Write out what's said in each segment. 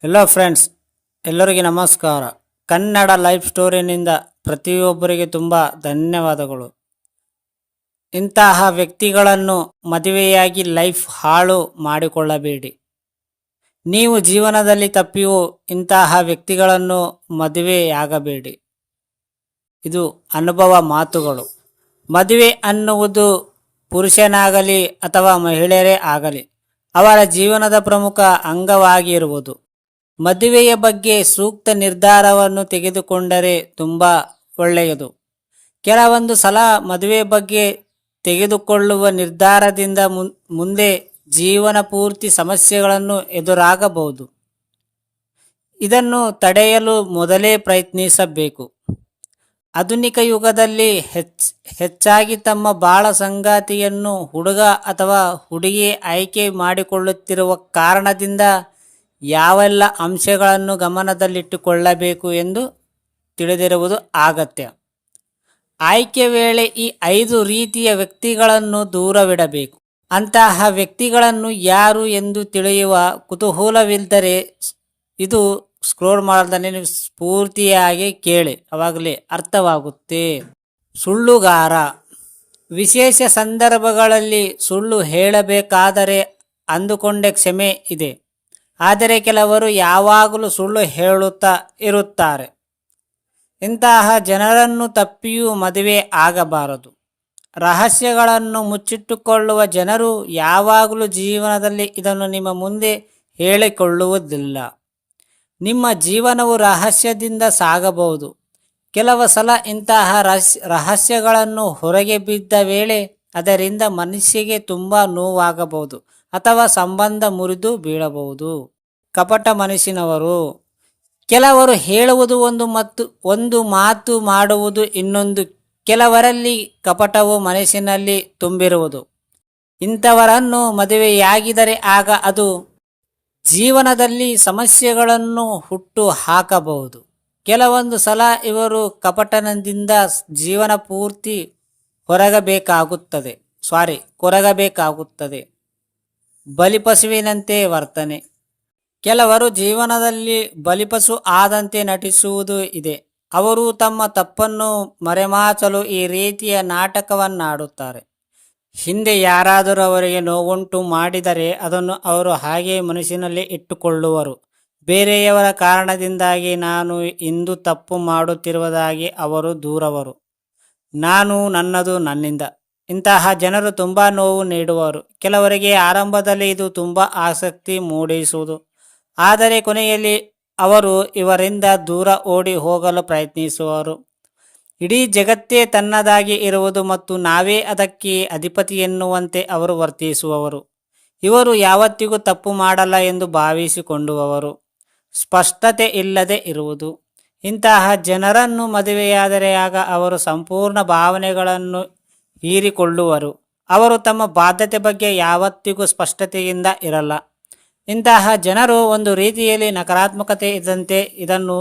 Hello friends, ಎಲ್ಲರಿಗೆ ನಮಸ್ಕಾರ. Kannada life ಸ್ಟೋರಿನಿಂದ ಪ್ರತಿಯೊಬ್ಬರಿಗೆ ತುಂಬ ಧನ್ಯವಾದಗಳು. ಇಂತಹ ವ್ಯಕ್ತಿಗಳನ್ನು ಮದುವೆಯಾಗಿ ಲೈಫ್ ಹಾಳು ಮಾಡಿಕೊಳ್ಳಬೇಡಿ. ನೀವು ಜೀವನದಲ್ಲಿ ತಪ್ಪಿಯೂ ಇಂತಹ ವ್ಯಕ್ತಿಗಳನ್ನು ಮದುವೆಯಾಗಬೇಡಿ. ಇದು ಅನುಭವ ಮಾತುಗಳು. ಮದುವೆ ಅನ್ನುವುದು ಪುರುಷನಾಗಲಿ ಅಥವಾ ಮಹಿಳೆಯರೇ ಆಗಲಿ ಅವರ ಜೀವನದ ಪ್ರಮುಖ ಅಂಗವಾಗಿರುವುದು. ಮದುವೆಯ ಬಗ್ಗೆ ಸೂಕ್ತ ನಿರ್ಧಾರವನ್ನು ತೆಗೆದುಕೊಂಡರೆ ತುಂಬ ಒಳ್ಳೆಯದು. ಕೆಲವೊಂದು ಸಲ ಮದುವೆ ಬಗ್ಗೆ ತೆಗೆದುಕೊಳ್ಳುವ ನಿರ್ಧಾರದಿಂದ ಮುಂದೆ ಜೀವನ ಪೂರ್ತಿ ಸಮಸ್ಯೆಗಳನ್ನು ಎದುರಾಗಬಹುದು. ಇದನ್ನು ತಡೆಯಲು ಮೊದಲೇ ಪ್ರಯತ್ನಿಸಬೇಕು. ಆಧುನಿಕ ಯುಗದಲ್ಲಿ ಹೆಚ್ಚಾಗಿ ತಮ್ಮ ಬಾಳ ಸಂಗಾತಿಯನ್ನು ಹುಡುಗ ಅಥವಾ ಹುಡುಗಿ ಆಯ್ಕೆ ಮಾಡಿಕೊಳ್ಳುತ್ತಿರುವ ಕಾರಣದಿಂದ ಯಾವೆಲ್ಲ ಅಂಶಗಳನ್ನು ಗಮನದಲ್ಲಿಟ್ಟುಕೊಳ್ಳಬೇಕು ಎಂದು ತಿಳಿದಿರುವುದು ಅಗತ್ಯ. ಆಯ್ಕೆ ವೇಳೆ ಈ 5 ರೀತಿಯ ವ್ಯಕ್ತಿಗಳನ್ನು ದೂರವಿಡಬೇಕು. ಅಂತಹ ವ್ಯಕ್ತಿಗಳನ್ನು ಯಾರು ಎಂದು ತಿಳಿಯುವ ಕುತೂಹಲವಿದ್ದರೆ ಇದು ಸ್ಕ್ರೋಲ್ ಮಾಡದೇ ನೀವು ಸ್ಫೂರ್ತಿಯಾಗಿ ಕೇಳಿ, ಅವಾಗಲೇ ಅರ್ಥವಾಗುತ್ತೆ. ಸುಳ್ಳುಗಾರ. ವಿಶೇಷ ಸಂದರ್ಭಗಳಲ್ಲಿ ಸುಳ್ಳು ಹೇಳಬೇಕಾದರೆ ಅಂದುಕೊಂಡೇ ಕ್ಷಮೆ ಇದೆ. ಆದರೆ ಕೆಲವರು ಯಾವಾಗಲೂ ಸುಳ್ಳು ಹೇಳುತ್ತಾ ಇರುತ್ತಾರೆ. ಇಂತಹ ಜನರನ್ನು ತಪ್ಪಿಯೂ ಮದುವೆ ಆಗಬಾರದು. ರಹಸ್ಯಗಳನ್ನು ಮುಚ್ಚಿಟ್ಟುಕೊಳ್ಳುವ ಜನರು ಯಾವಾಗಲೂ ಜೀವನದಲ್ಲಿ ಇದನ್ನು ನಿಮ್ಮ ಮುಂದೆ ಹೇಳಿಕೊಳ್ಳುವುದಿಲ್ಲ. ನಿಮ್ಮ ಜೀವನವು ರಹಸ್ಯದಿಂದ ಸಾಗಬಹುದು. ಕೆಲವು ಸಲ ಇಂತಹ ರಹಸ್ಯಗಳನ್ನು ಹೊರಗೆ ಬಿದ್ದ ವೇಳೆ ಅದರಿಂದ ಮನಸ್ಸಿಗೆ ತುಂಬ ನೋವಾಗಬಹುದು ಅಥವಾ ಸಂಬಂಧ ಮುರಿದು ಬೀಳಬಹುದು. ಕಪಟ ಮನಸ್ಸಿನವರು. ಕೆಲವರು ಹೇಳುವುದು ಒಂದು ಮಾತು ಮಾಡುವುದು ಇನ್ನೊಂದು. ಕೆಲವರಲ್ಲಿ ಕಪಟವು ಮನಸ್ಸಿನಲ್ಲಿ ತುಂಬಿರುವುದು. ಇಂಥವರನ್ನು ಮದುವೆಯಾಗಿದರೆ ಆಗ ಅದು ಜೀವನದಲ್ಲಿ ಸಮಸ್ಯೆಗಳನ್ನು ಹುಟ್ಟು ಹಾಕಬಹುದು. ಕೆಲವೊಂದು ಸಲ ಇವರು ಕಪಟನದಿಂದ ಜೀವನ ಪೂರ್ತಿ ಕೊರಗಬೇಕಾಗುತ್ತದೆ. ಬಲಿಪಶುವಿನಂತೆ ವರ್ತನೆ. ಕೆಲವರು ಜೀವನದಲ್ಲಿ ಬಲಿಪಶು ಆದಂತೆ ನಟಿಸುವುದು ಇದೆ. ಅವರು ತಮ್ಮ ತಪ್ಪನ್ನು ಮರೆಮಾಚಲು ಈ ರೀತಿಯ ನಾಟಕವನ್ನಾಡುತ್ತಾರೆ. ಹಿಂದೆ ಯಾರಾದರೂ ಅವರಿಗೆ ನೋವುಂಟು ಮಾಡಿದರೆ ಅದನ್ನು ಅವರು ಹಾಗೆ ಮನಸ್ಸಿನಲ್ಲಿ ಇಟ್ಟುಕೊಳ್ಳುವರು. ಬೇರೆಯವರ ಕಾರಣದಿಂದಾಗಿ ನಾನು ಇಂದು ತಪ್ಪು ಮಾಡುತ್ತಿರುವುದಾಗಿ ಅವರು ದೂರವರು. ನಾನು ನನ್ನದು ನನ್ನಿಂದ. ಇಂತಹ ಜನರು ತುಂಬ ನೋವು ನೀಡುವರು. ಕೆಲವರಿಗೆ ಆರಂಭದಲ್ಲಿ ಇದು ತುಂಬ ಆಸಕ್ತಿ ಮೂಡಿಸುವುದು, ಆದರೆ ಕೊನೆಯಲ್ಲಿ ಅವರು ಇವರಿಂದ ದೂರ ಓಡಿ ಹೋಗಲು ಪ್ರಯತ್ನಿಸುವರು. ಇಡೀ ಜಗತ್ತೇ ತನ್ನದಾಗಿ ಇರುವುದು ಮತ್ತು ನಾವೇ ಅದಕ್ಕೆ ಅಧಿಪತಿ ಎನ್ನುವಂತೆ ಅವರು ವರ್ತಿಸುವವರು. ಇವರು ಯಾವತ್ತಿಗೂ ತಪ್ಪು ಮಾಡಲ್ಲ ಎಂದು ಭಾವಿಸಿಕೊಂಡುವವರು. ಸ್ಪಷ್ಟತೆ ಇಲ್ಲದೆ ಇರುವುದು. ಇಂತಹ ಜನರನ್ನು ಮದುವೆಯಾದರೆ ಆಗ ಅವರು ಸಂಪೂರ್ಣ ಭಾವನೆಗಳನ್ನು ಹೀರಿಕೊಳ್ಳುವರು. ಅವರು ತಮ್ಮ ಬಾಧ್ಯತೆ ಬಗ್ಗೆ ಯಾವತ್ತಿಗೂ ಸ್ಪಷ್ಟತೆಯಿಂದ ಇರಲ್ಲ. ಇಂತಹ ಜನರು ಒಂದು ರೀತಿಯಲ್ಲಿ ನಕಾರಾತ್ಮಕತೆ ಇದ್ದಂತೆ. ಇದನ್ನು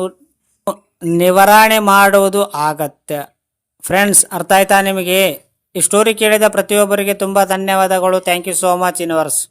ನಿವಾರಣೆ ಮಾಡುವುದು ಅಗತ್ಯ. ಫ್ರೆಂಡ್ಸ್, ಅರ್ಥ ಆಯ್ತಾ ನಿಮಗೆ? ಈ ಸ್ಟೋರಿ ಕೇಳಿದ ಪ್ರತಿಯೊಬ್ಬರಿಗೆ ತುಂಬ ಧನ್ಯವಾದಗಳು. Thank you so much universe.